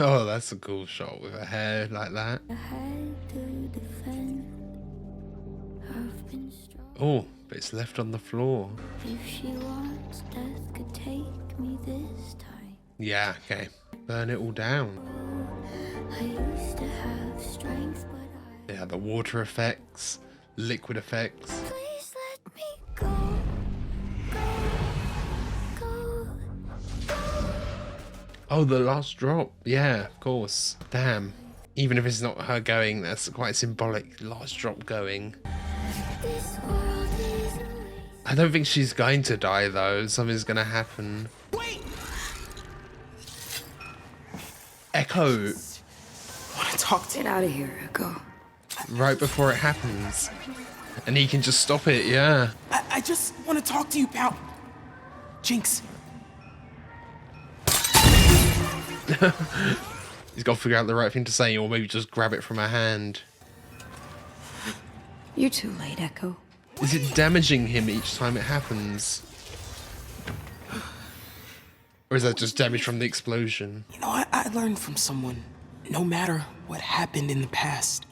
Oh, that's a cool shot with her hair like that. Oh, but it's left on the floor. If she wants, death could take me this time. Yeah, okay. Burn it all down. I used to have strength, but Yeah, the water effects, liquid effects. please let me go. Go. Oh, the last drop. Yeah, of course. Damn. Even if it's not her going, that's quite symbolic. Last drop going. This world is a waste. I don't think she's going to die though. Something's going to happen. Wait! Echo, I want to talk to Get out of here, Echo. right before it happens. And he can just stop it, yeah. I just want to talk to you, pal. Jinx. He's got to figure out the right thing to say, or maybe just grab it from her hand. You're too late, Echo. Is it damaging him each time it happens? Or is that just damage from the explosion? You know, I learned from someone. No matter what happened in the past,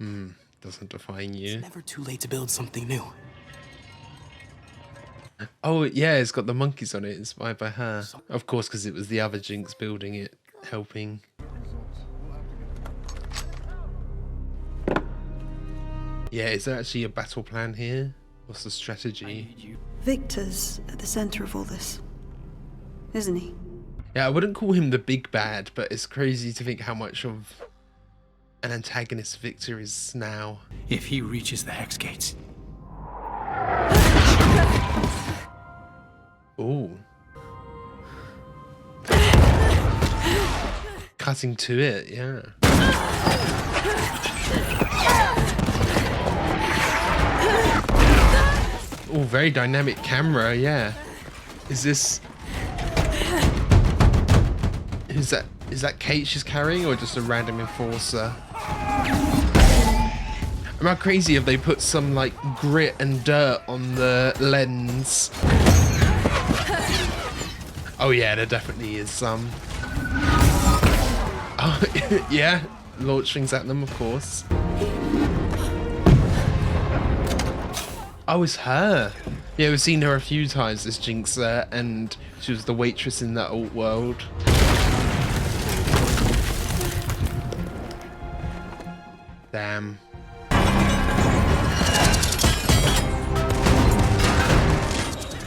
Doesn't define you. it's never too late to build something new. Oh, yeah, it's got the monkeys on it, inspired by her. Of course, because it was the other Jinx building it, helping. Yeah, is there actually a battle plan here? What's the strategy? Victor's at the center of all this, isn't he? Yeah, I wouldn't call him the big bad, but it's crazy to think how much of an antagonist Victor is now. If he reaches the Hex Gates, Ooh. Cutting to it, yeah. Oh, very dynamic camera, yeah. Is this... Is that Kate she's carrying, or just a random enforcer? Am I crazy if they put some, like, grit and dirt on the lens? Oh yeah, there definitely is some. Oh, yeah, launch things at them, of course. Oh, it's her. Yeah, we've seen her a few times, this Jinx there, and she was the waitress in that alt world. Damn.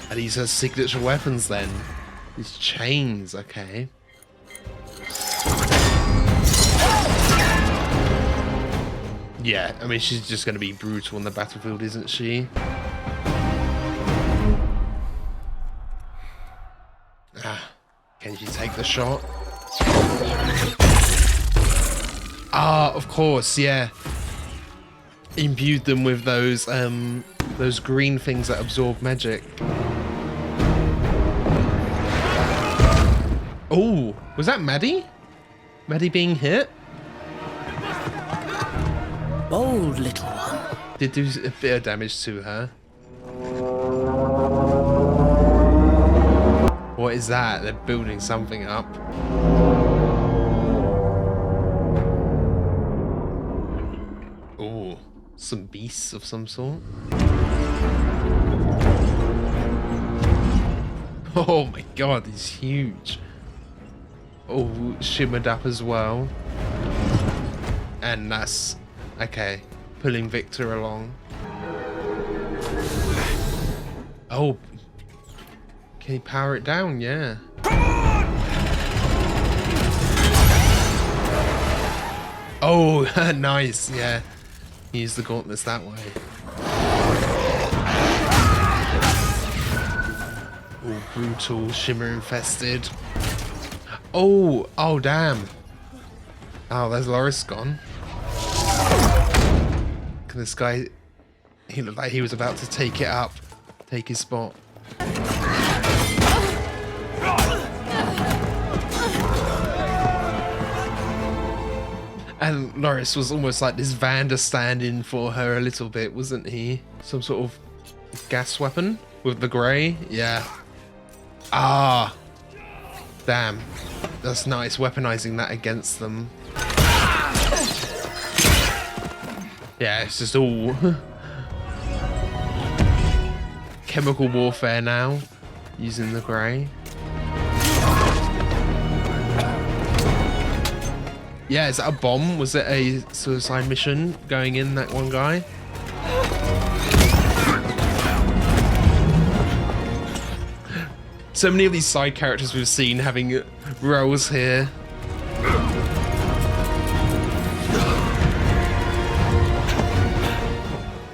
Are these her signature weapons then? These chains, okay. Yeah, I mean, she's just going to be brutal on the battlefield, isn't she? Ah, can she take the shot? Ah, of course, yeah. Imbued them with those green things that absorb magic. Oh, was that Maddie? Maddie being hit? Bold little one. Did do a bit of damage to her. What is that? They're building something up. Oh, some beasts of some sort. Oh my god, he's huge. Oh, shimmered up as well. And that's... okay, pulling Victor along. Oh, can he power it down? Yeah. Oh, nice, yeah. Use the gauntlets that way. All brutal, shimmer infested. Oh, oh damn. Oh, there's Loris gone. This guy, he looked like he was about to take it up, take his spot. And Loris was almost like this Vander stand-in for her a little bit, wasn't he? Some sort of gas weapon with the grey, yeah. Ah, damn. That's nice, weaponizing that against them. Yeah, it's just all chemical warfare now, using the grey. Yeah, is that a bomb? Was it a suicide mission going in that one guy? So many of these side characters we've seen having roles here.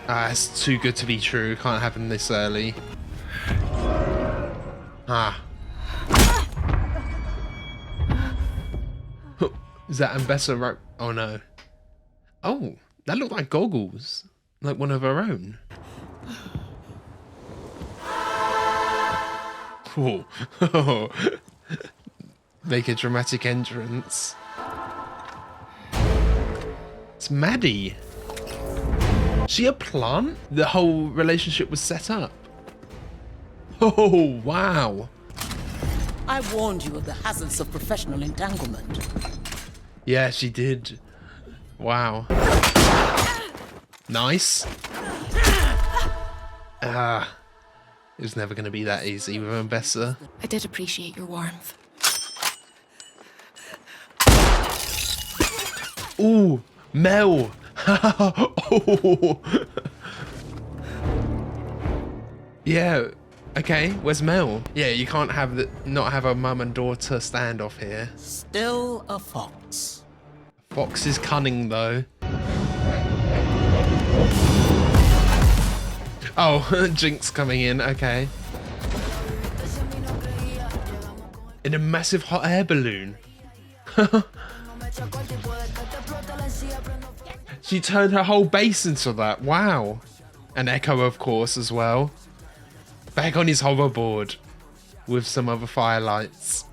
Ah, it's too good to be true. Can't happen this early. Ah. Is that Ambessa right? Oh no. Oh, that looked like goggles. Like one of her own. Oh. Make a dramatic entrance. It's Maddie. She a plant? The whole relationship was set up. Oh, wow. I warned you of the hazards of professional entanglement. Yeah, she did. Wow. Nice. It was never going to be that easy with Ambessa. I did appreciate your warmth. Ooh, Mel. Oh. Yeah. Okay, where's Mel? Yeah, you can't have not have a mum and daughter standoff here. Still a fox. Fox is cunning though. Oh, Jinx coming in, okay. In a massive hot air balloon. She turned her whole base into that, wow. And Echo, of course, as well. Back on his hoverboard with some other firelights.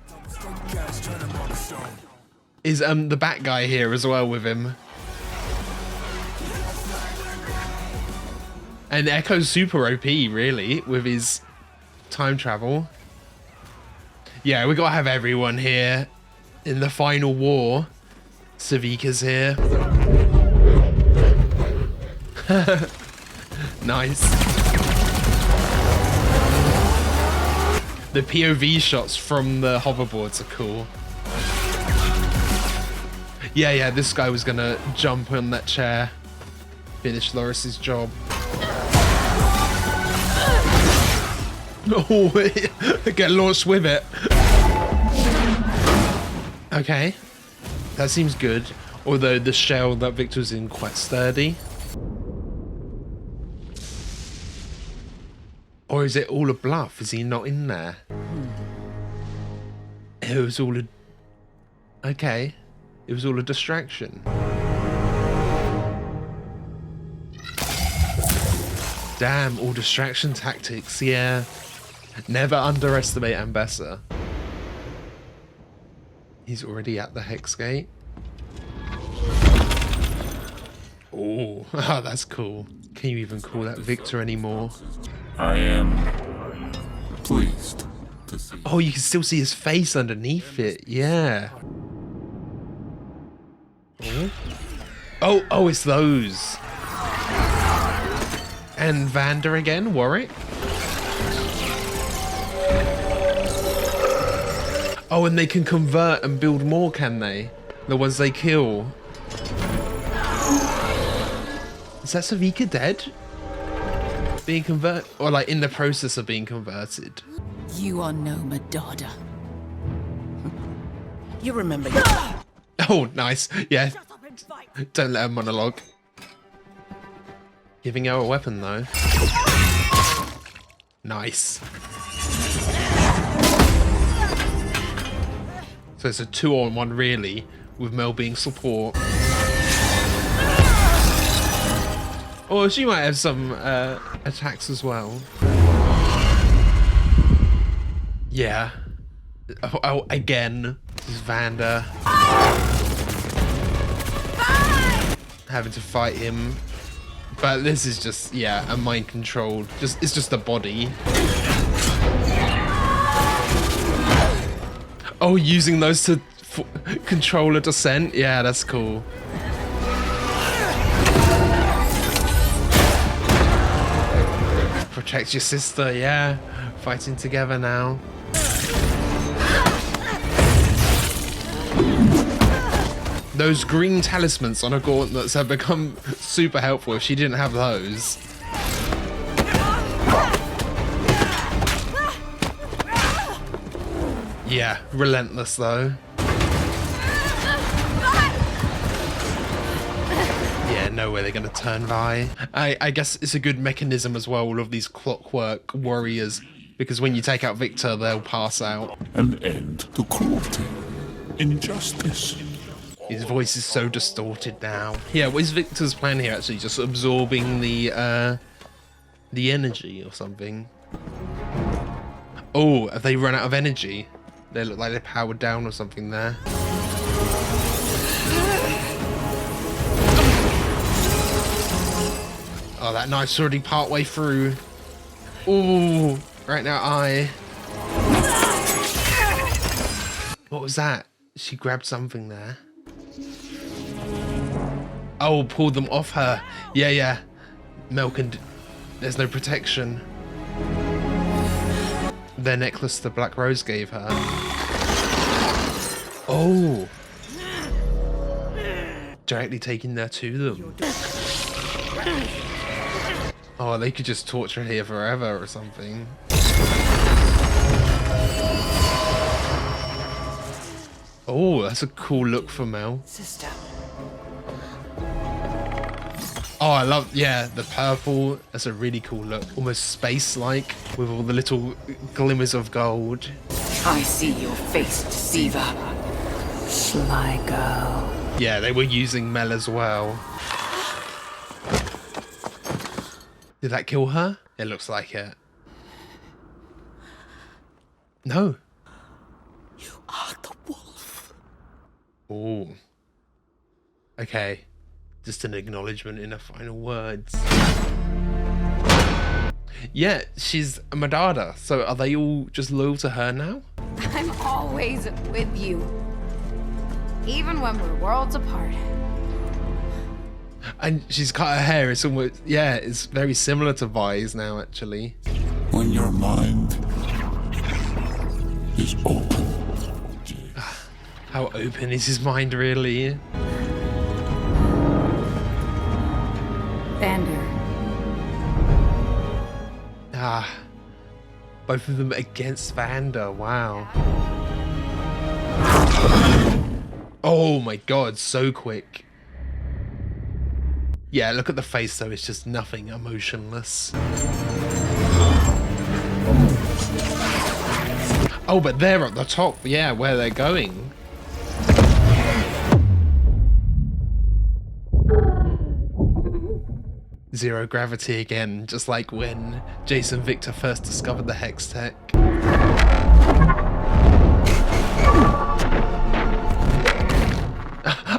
Is the Bat guy here as well with him? And Echo's super OP, really, with his time travel. Yeah, we gotta have everyone here in the final war. Savika's here. Nice. The POV shots from the hoverboards are cool. Yeah, this guy was gonna jump on that chair. Finish Loris's job. Oh, get launched with it. Okay, that seems good. Although the shell that Victor's in quite sturdy. Or is it all a bluff? Is he not in there? It was all a... Okay. It was all a distraction. Damn, all distraction tactics, yeah. Never underestimate Ambessa. He's already at the Hex Gate. Oh, that's cool. Can you even call that Victor anymore? I am pleased to see. Oh, you can still see his face underneath it. Yeah. Oh, it's those. And Vander again, Warwick. Oh, and they can convert and build more, can they? The ones they kill. Is that Savika dead? Being converted, or like in the process of being converted? You are no Madada. You remember. Oh, nice. Yeah. Don't let her monologue. Giving her a weapon though. Nice. So it's a 2-on-1 really, with Mel being support. Or she might have some attacks as well. Yeah. Oh, again, this is Vander. Having to fight him. But this is just, yeah, a mind controlled. It's just a body. Oh, using those to control a descent? Yeah, that's cool. Protect your sister, yeah. Fighting together now. Those green talismans on her gauntlets have become super helpful if she didn't have those. Yeah, relentless though. Yeah, no way they're gonna turn Vi. I guess it's a good mechanism as well, all of these clockwork warriors, because when you take out Victor, they'll pass out. An end to cruelty, injustice. His voice is so distorted now. Yeah, what is Victor's plan here actually? Just absorbing the energy or something? Oh, have they run out of energy? They look like they're powered down or something there. Oh, that knife's already part way through. Ooh, right now What was that? She grabbed something there. Oh, pulled them off her. Yeah. Milk and... There's no protection. Their necklace the Black Rose gave her. Oh. Directly taking her to them. Oh, they could just torture her here forever or something. Oh, that's a cool look for Mel. Sister. Oh, I love, yeah, the purple. That's a really cool look. Almost space-like with all the little glimmers of gold. I see your face, deceiver. Sly girl. Yeah, they were using Mel as well. Did that kill her? It looks like it. No. You are the wolf. Oh. Okay. Just an acknowledgement in her final words. Yeah, she's a Madada. So are they all just loyal to her now? I'm always with you. Even when we're worlds apart. And she's cut her hair. It's almost, yeah, it's very similar to Vi's now, actually. When your mind is open. How open is his mind, really? Vander. Ah, both of them against Vander. Wow. Oh my god, so quick. Yeah, look at the face though, it's just nothing, emotionless. Oh, but they're at the top, yeah, where they're going. Zero gravity again, just like when Jason Victor first discovered the Hex tech.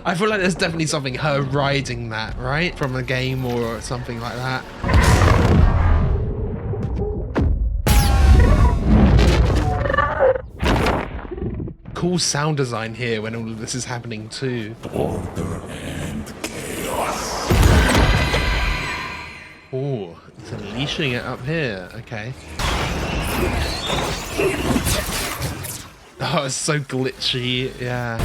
I feel like there's definitely something her riding that, right? From a game or something like that. Cool sound design here when all of this is happening too. Order and chaos. Oh, it's unleashing it up here. Okay. Oh, it's so glitchy. Yeah.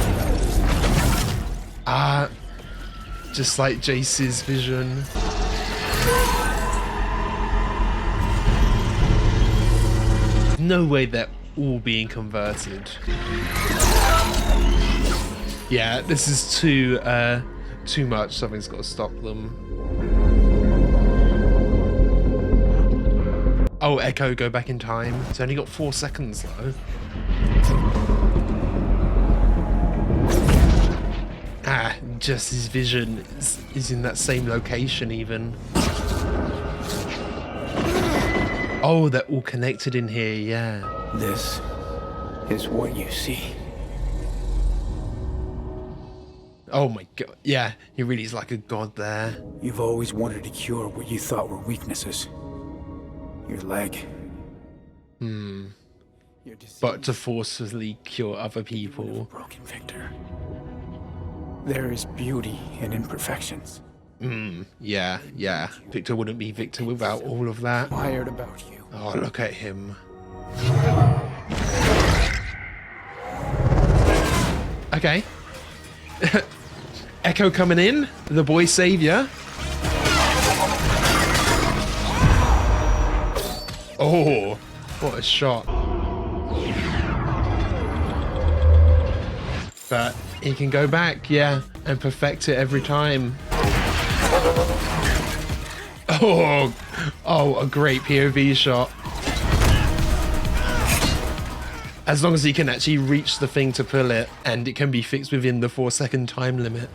Just like Jace's vision. No way they're all being converted. Yeah, this is too much. Something's got to stop them. Oh, Echo, go back in time. It's only got 4 seconds though. Just his vision is in that same location even. Oh, they're all connected in here, yeah. This is what you see. Oh my god, yeah, he really is like a god there. You've always wanted to cure what you thought were weaknesses. Your leg. but to forcefully cure other people. Broken Victor. There is beauty in imperfections. Yeah. Victor wouldn't be Victor without all of that. Inspired about you. Oh, look at him. Okay. Echo coming in, the boy savior. Oh, what a shot. But he can go back, yeah, and perfect it every time. Oh, a great POV shot. As long as he can actually reach the thing to pull it, and it can be fixed within the 4-second time limit.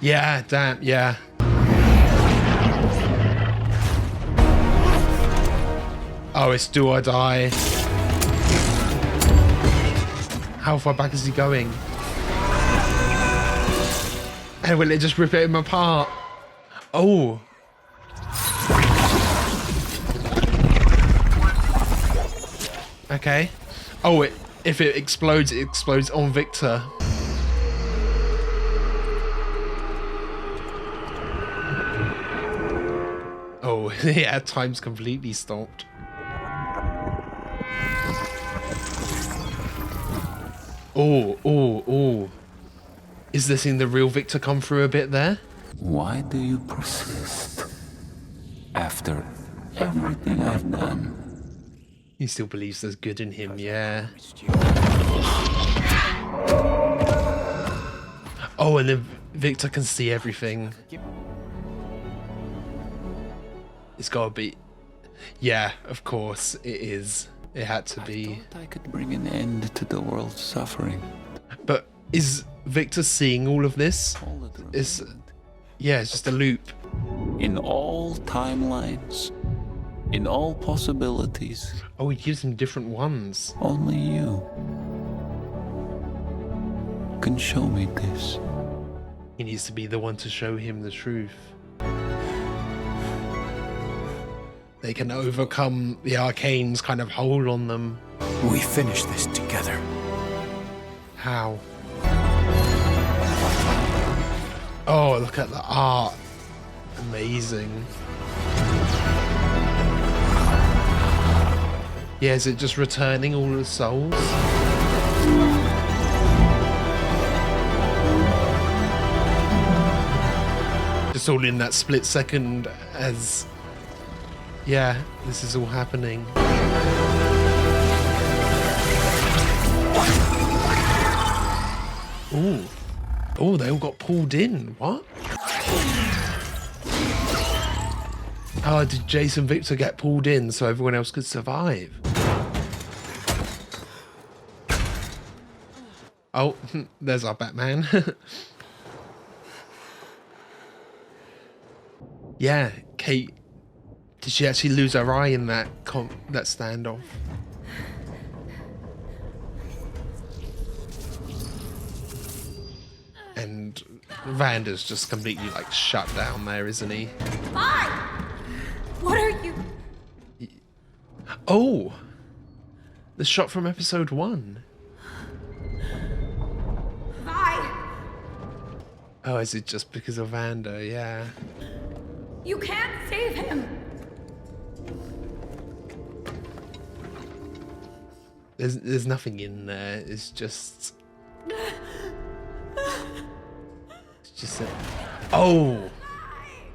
Yeah, damn, yeah. Oh, it's do or die. How far back is he going? And will it just rip him apart? Oh. Okay. Oh, if it explodes on Victor. Oh, yeah, time's completely stopped. Oh. Is this in the real Victor come through a bit there? Why do you persist? After everything I've done. He still believes there's good in him, yeah. Oh, and then Victor can see everything. It's gotta be... Yeah, of course, it is. It had to be. I could bring an end to the world's suffering. But is Victor seeing all of this? Yeah, it's just a loop. In all timelines, in all possibilities. Oh, he gives him different ones. Only you can show me this. He needs to be the one to show him the truth. They can overcome the Arcane's kind of hold on them. We finish this together. How? Oh, look at the art. Amazing. Yeah, is it just returning all the souls? Just all in that split second as... Yeah, this is all happening. Ooh. Oh, they all got pulled in. What? Oh, did Jason Victor get pulled in so everyone else could survive? Oh, there's our Batman. Yeah, Kate. Did she actually lose her eye in that standoff? And Vander's just completely like shut down there, isn't he? Bye! What are you? Oh! The shot from episode 1. Bye! Oh, is it just because of Vander? Yeah. You can't save him! There's nothing in there. It's just... It's just a... Oh!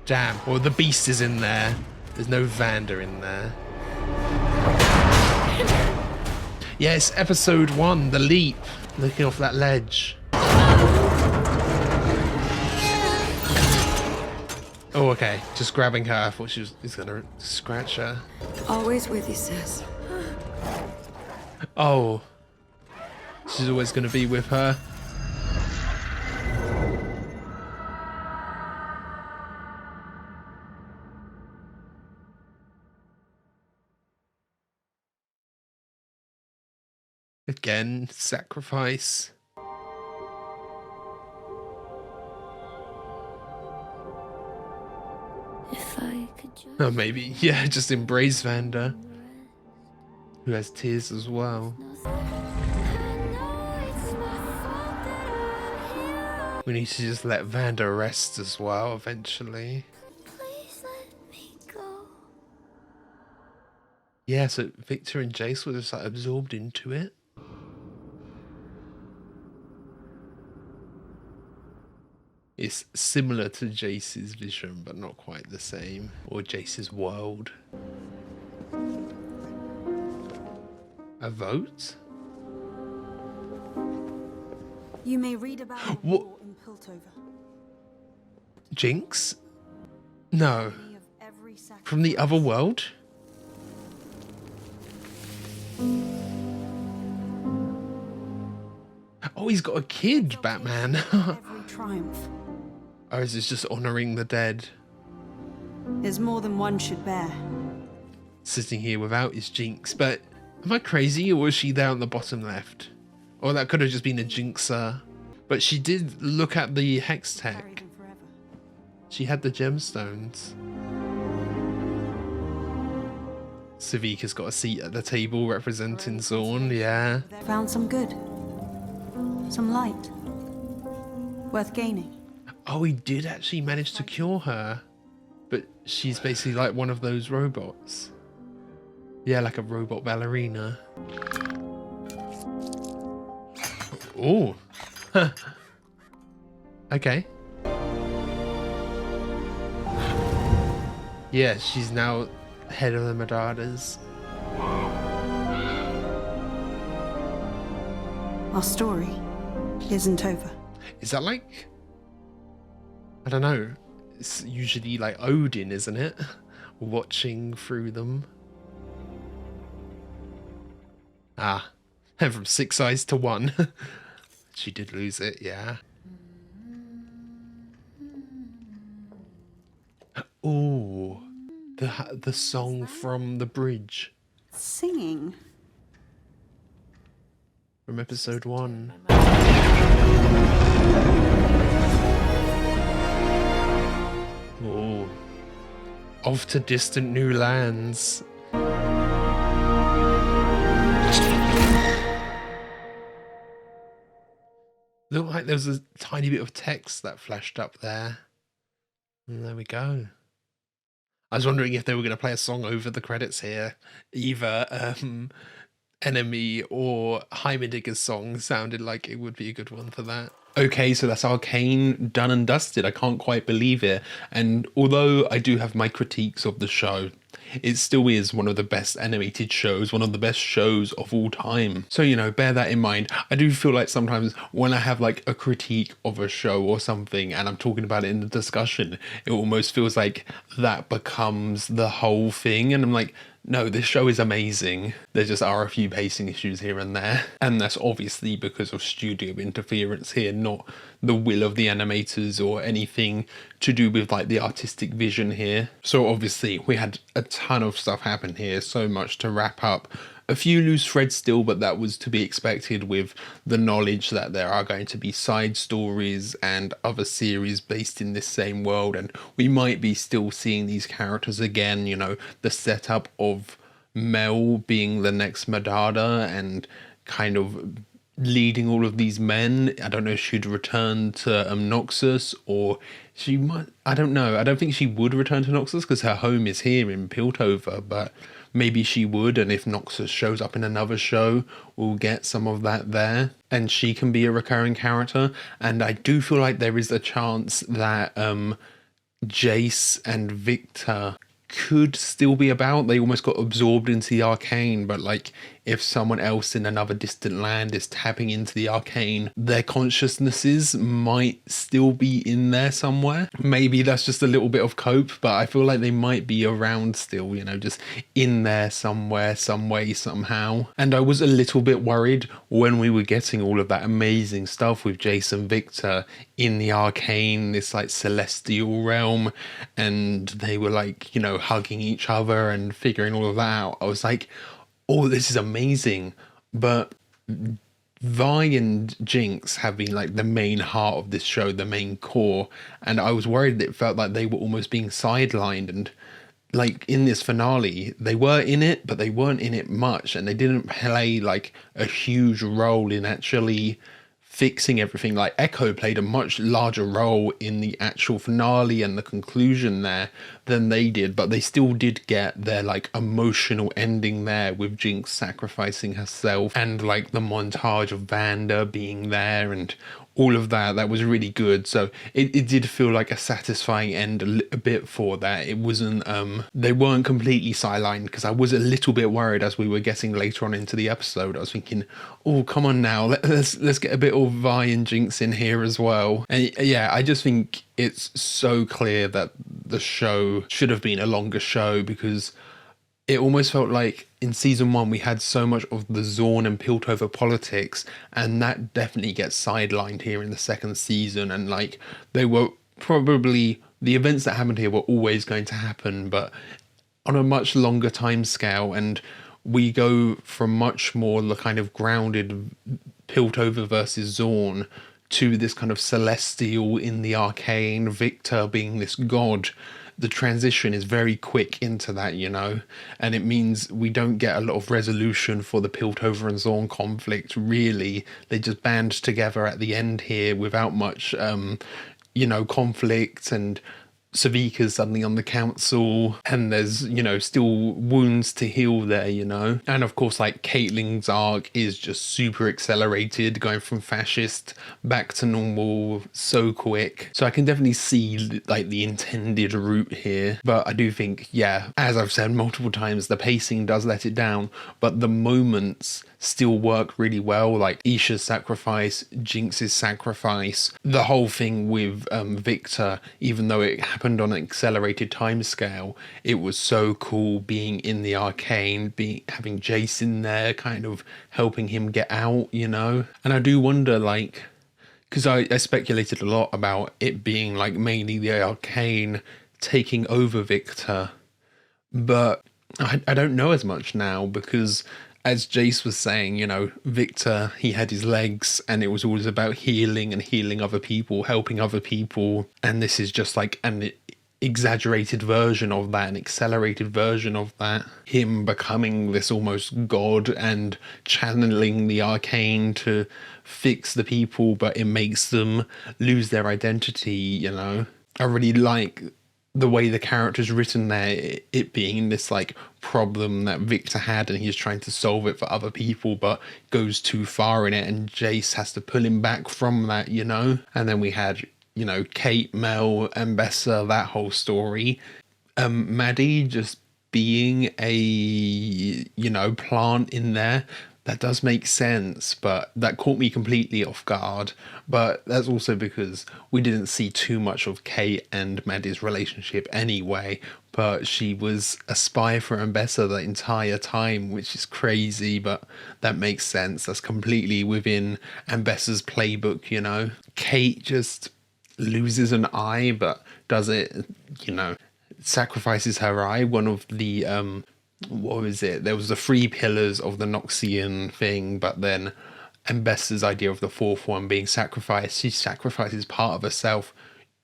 Damn. Well, the beast is in there. There's no Vander in there. Yes, episode 1, the leap. Looking off that ledge. Oh, okay. Just grabbing her. I thought he's gonna scratch her. Always with you, sis. Oh. She's always gonna be with her. Again, sacrifice. If I could just Or maybe, yeah, just embrace Vanda, who has tears as well. We need to just let Vanda rest as well eventually. please let me go. Yeah, so Victor and Jace were just like absorbed into it. It's similar to Jace's vision, but not quite the same. Or Jace's world. A vote? You may read about the What? war in Piltover. Jinx? No. Of every From the other world? Oh, he's got a kid, Batman. every triumph. Or is this just honouring the dead? Is more than one should bear. Sitting here without his Jinx, but am I crazy, or was she there on the bottom left? Or that could have just been a Jinxer. But she did look at the hex Carry tech. them forever. She had the gemstones. Savika's got a seat at the table representing Zorn, yeah. Found some good. Some light. Worth gaining. Oh, he did actually manage to cure her. But she's basically like one of those robots. Yeah, like a robot ballerina. Oh. Okay. Yeah, she's now head of the Medardas. Our story isn't over. Is that like... I don't know. It's usually like Odin, isn't it? Watching through them. Ah. And from 6 eyes to 1. She did lose it, yeah. Oh. The song from the bridge. Singing. From episode 1. Oh. Off to distant new lands. Looked like there was a tiny bit of text that flashed up there. And there we go. I was wondering if they were going to play a song over the credits here. Either Enemy or Heimerdinger's song sounded like it would be a good one for that. Okay, so that's Arcane done and dusted. I can't quite believe it. And although I do have my critiques of the show, it still is one of the best animated shows, one of the best shows of all time. So, you know, bear that in mind. I do feel like sometimes when I have like a critique of a show or something and I'm talking about it in the discussion, it almost feels like that becomes the whole thing. And I'm like, no, this show is amazing. There just are a few pacing issues here and there. And that's obviously because of studio interference here, not the will of the animators or anything to do with like the artistic vision here. So obviously we had a ton of stuff happen here, so much to wrap up. A few loose threads still, but that was to be expected with the knowledge that there are going to be side stories and other series based in this same world, and we might be still seeing these characters again, you know, the setup of Mel being the next Medarda and kind of leading all of these men. I don't know if she'd return to Noxus, or she might, I don't know. I don't think she would return to Noxus because her home is here in Piltover, but maybe she would, and if Noxus shows up in another show, we'll get some of that there, and she can be a recurring character. And I do feel like there is a chance that Jace and Victor could still be about. They almost got absorbed into the Arcane, but like if someone else in another distant land is tapping into the Arcane, their consciousnesses might still be in there somewhere. Maybe that's just a little bit of cope, but I feel like they might be around still, you know, just in there somewhere, some way, somehow. And I was a little bit worried when we were getting all of that amazing stuff with Jason Victor in the Arcane, this like celestial realm, and they were like, you know, hugging each other and figuring all of that out. I was like, oh, this is amazing. But Vi and Jinx have been like the main heart of this show, the main core, and I was worried that it felt like they were almost being sidelined. And like in this finale, they were in it, but they weren't in it much, and they didn't play like a huge role in actually fixing everything. Like Echo played a much larger role in the actual finale and the conclusion there than they did, but they still did get their like emotional ending there with Jinx sacrificing herself, and like the montage of Vanda being there and all of that was really good. So it did feel like a satisfying end a bit for that. It wasn't they weren't completely sidelined, because I was a little bit worried as we were getting later on into the episode. I was thinking, oh come on now, let's get a bit of Vi and Jinx in here as well. And yeah, I just think it's so clear that the show should have been a longer show, because it almost felt like in season 1 we had so much of the Zorn and Piltover politics, and that definitely gets sidelined here in the second season. And like, they were probably, the events that happened here were always going to happen, but on a much longer time scale. And we go from much more the kind of grounded Piltover versus Zorn to this kind of celestial in the Arcane, Victor being this god. The transition is very quick into that, you know, and it means we don't get a lot of resolution for the Piltover and Zorn conflict, really. They just band together at the end here without much, you know, conflict, and Savika's suddenly on the council, and there's, you know, still wounds to heal there, you know. And of course, like, Caitlyn's arc is just super accelerated, going from fascist back to normal so quick. So I can definitely see like the intended route here, but I do think, yeah, as I've said multiple times, the pacing does let it down, but the moments still work really well. Like Isha's sacrifice, Jinx's sacrifice, the whole thing with Victor, even though it happened on an accelerated time scale, it was so cool being in the Arcane, having Jason there kind of helping him get out, you know. And I do wonder, like, because I speculated a lot about it being like mainly the Arcane taking over Victor, but I don't know as much now, because as Jace was saying, you know, Victor, he had his legs, and it was always about healing and healing other people, helping other people. And this is just like an exaggerated version of that, an accelerated version of that. Him becoming this almost god and channeling the Arcane to fix the people, but it makes them lose their identity, you know. I really like the way the character's written there, it being this like problem that Victor had, and he's trying to solve it for other people, but goes too far in it, and Jace has to pull him back from that, you know. And then we had, you know, Kate, Mel, and Bessa, that whole story. Maddie just being a, you know, plant in there. That does make sense, but that caught me completely off guard. But that's also because we didn't see too much of Kate and Maddie's relationship anyway. But she was a spy for Ambessa the entire time, which is crazy, but that makes sense. That's completely within Ambessa's playbook, you know. Kate just loses an eye, but does it, you know, sacrifices her eye. One of the what was it? There was the 3 pillars of the Noxian thing, but then Ambessa's idea of the 4th one being sacrificed. She sacrifices part of herself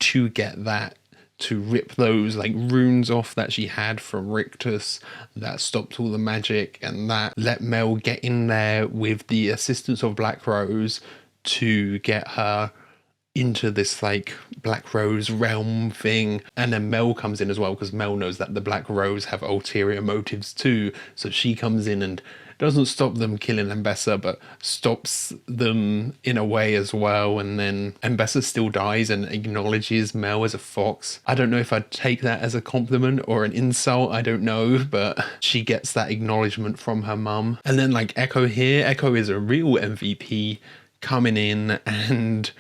to get that, to rip those like runes off that she had from Rictus that stopped all the magic, and that let Mel get in there with the assistance of Black Rose to get her into this like Black Rose realm thing. And then Mel comes in as well, because Mel knows that the Black Rose have ulterior motives too, so she comes in and doesn't stop them killing Ambessa, but stops them in a way as well. And then Ambessa still dies and acknowledges Mel as a fox. I don't know if I'd take that as a compliment or an insult, I don't know, but she gets that acknowledgement from her mum. And then like Echo here, Echo is a real MVP, coming in and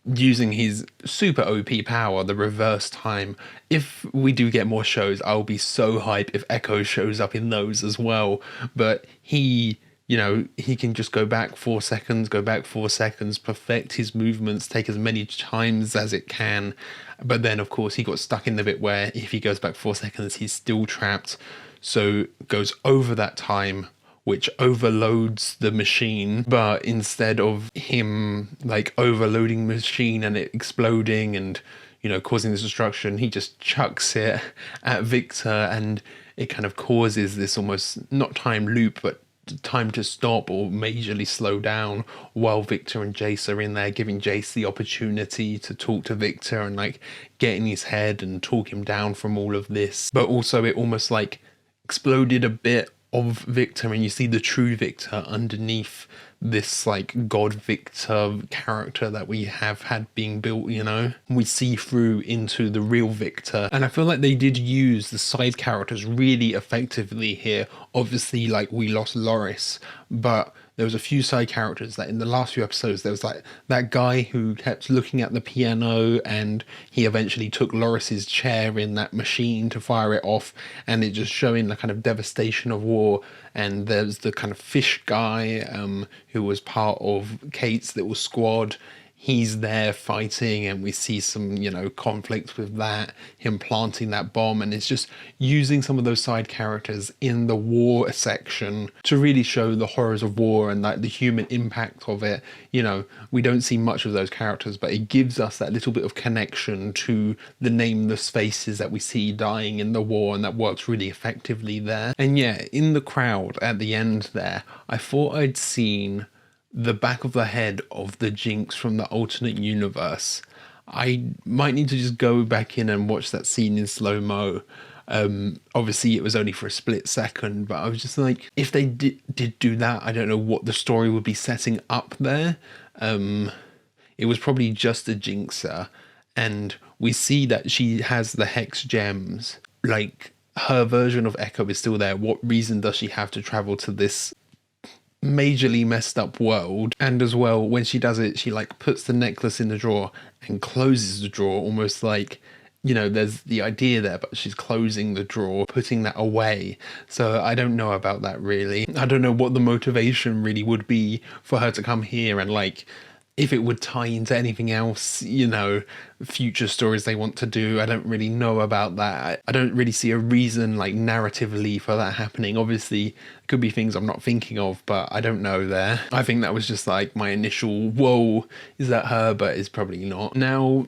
using his super OP power, the reverse time. If we do get more shows, I'll be so hype if Echo shows up in those as well. But he, you know, he can just go back 4 seconds, perfect his movements, take as many times as it can. But then, of course, he got stuck in the bit where if he goes back 4 seconds, he's still trapped. So goes over that time, which overloads the machine, but instead of him like overloading the machine and it exploding and, you know, causing this destruction, he just chucks it at Victor, and it kind of causes this almost not time loop, but time to stop or majorly slow down while Victor and Jace are in there, giving Jace the opportunity to talk to Victor and like get in his head and talk him down from all of this. But also it almost like exploded a bit of Victor, and you see the true Victor underneath this like God Victor character that we have had being built, you know. We see through into the real Victor, and I feel like they did use the side characters really effectively here. Obviously, like, we lost Loris, but there was a few side characters that in the last few episodes, there was like that guy who kept looking at the piano, and he eventually took Loris's chair in that machine to fire it off, and it just showing the kind of devastation of war. And there's the kind of fish guy who was part of Kate's little squad. He's there fighting, and we see some, you know, conflict with that, him planting that bomb, and it's just using some of those side characters in the war section to really show the horrors of war and like the human impact of it. You know, we don't see much of those characters, but it gives us that little bit of connection to the nameless faces that we see dying in the war, and that works really effectively there. And yeah, in the crowd at the end there, I thought I'd seen the back of the head of the Jinx from the alternate universe. I might need to just go back in and watch that scene in slow-mo. Obviously it was only for a split second, but I was just like, if they did do that, I don't know what the story would be setting up there. It was probably just a Jinxer, and we see that she has the Hex gems. Like, her version of Echo is still there. What reason does she have to travel to this majorly messed up world? And as well, when she does it, she like puts the necklace in the drawer and closes the drawer, almost like, you know, there's the idea there, but she's closing the drawer, putting that away. So I don't know about that really. I don't know what the motivation really would be for her to come here, and like if it would tie into anything else, you know, future stories they want to do. I don't really know about that. I don't really see a reason, like, narratively for that happening. Obviously, it could be things I'm not thinking of, but I don't know there. I think that was just, like, my initial, whoa, is that her? But it's probably not. Now,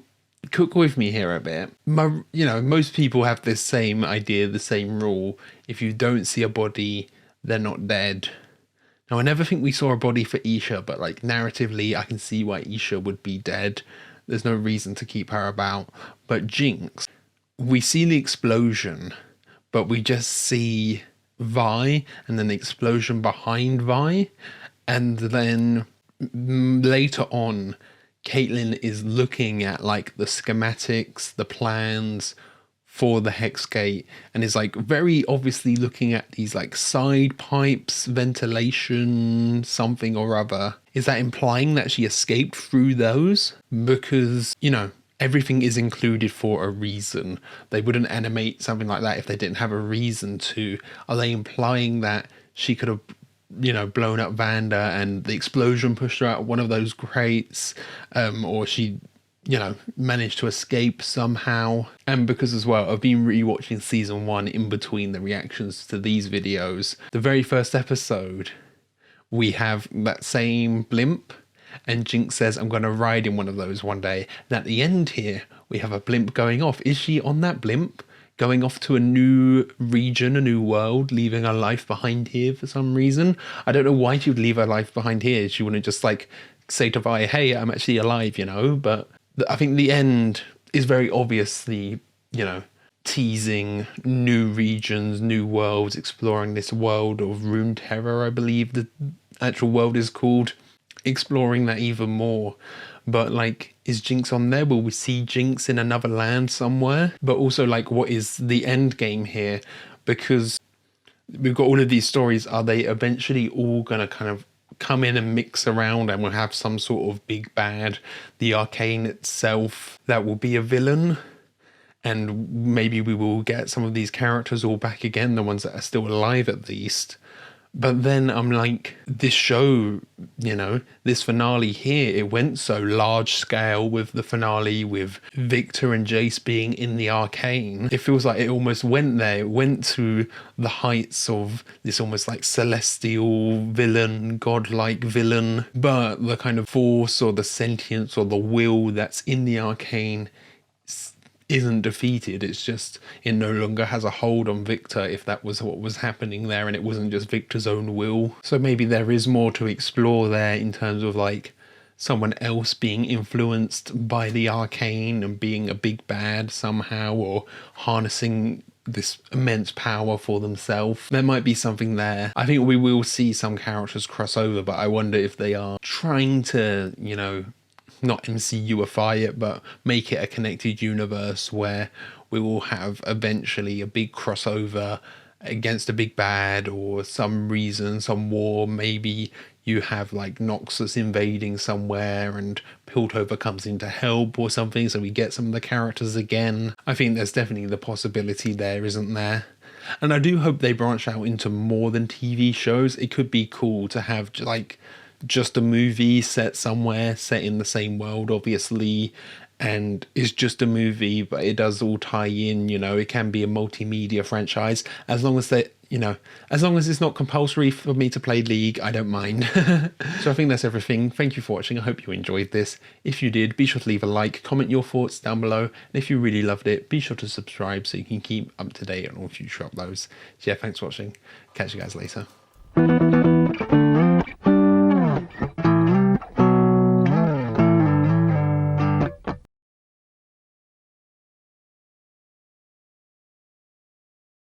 cook with me here a bit. You know, most people have this same idea, the same rule. If you don't see a body, they're not dead. Now, I never think we saw a body for Isha, but like narratively, I can see why Isha would be dead. There's no reason to keep her about. But Jinx, we see the explosion, but we just see Vi and then the explosion behind Vi. And then later on, Caitlin is looking at like the schematics, the plans for the Hex Gate, and is like very obviously looking at these like side pipes, ventilation, something or other. Is that implying that she escaped through those? Because, you know, everything is included for a reason. They wouldn't animate something like that if they didn't have a reason to. Are they implying that she could have, you know, blown up Vanda and the explosion pushed her out one of those crates, or she, you know, managed to escape somehow? And because as well, I've been rewatching season 1 in between the reactions to these videos. The very first episode, we have that same blimp, and Jinx says, I'm going to ride in one of those one day. And at the end here, we have a blimp going off. Is she on that blimp, going off to a new region, a new world, leaving her life behind here for some reason? I don't know why she would leave her life behind here. She wouldn't just like say to Vi, hey, I'm actually alive, you know? But I think the end is very obviously, you know, teasing new regions, new worlds, exploring this world of Rune Terror, I believe the actual world is called, exploring that even more. But like, is Jinx on there? Will we see Jinx in another land somewhere? But also, like, what is the end game here? Because we've got all of these stories. Are they eventually all gonna kind of come in and mix around, and we'll have some sort of big bad, the Arcane itself, that will be a villain? And maybe we will get some of these characters all back again, the ones that are still alive at least. But then I'm like, this show, you know, this finale here, it went so large scale with the finale with Victor and Jace being in the Arcane. It feels like it almost went there. It went to the heights of this almost like celestial villain, godlike villain. But the kind of force or the sentience or the will that's in the Arcane isn't defeated. It's just it no longer has a hold on Victor, if that was what was happening there, and it wasn't just Victor's own will. So maybe there is more to explore there in terms of like someone else being influenced by the Arcane and being a big bad somehow, or harnessing this immense power for themselves. There might be something there. I think we will see some characters cross over, but I wonder if they are trying to, you know, not MCUify it, but make it a connected universe where we will have eventually a big crossover against a big bad, or some reason, some war. Maybe you have like Noxus invading somewhere and Piltover comes in to help or something, so we get some of the characters again. I think there's definitely the possibility there, isn't there? And I do hope they branch out into more than TV shows. It could be cool to have like just a movie set somewhere, set in the same world, obviously, and it's just a movie, but it does all tie in, you know. It can be a multimedia franchise, as long as they, you know, as long as it's not compulsory for me to play League, I don't mind. So I think that's everything. Thank you for watching. I hope you enjoyed this. If you did, be sure to leave a like, comment your thoughts down below, and if you really loved it, be sure to subscribe so you can keep up to date on all future uploads. So yeah, thanks for watching. Catch you guys later.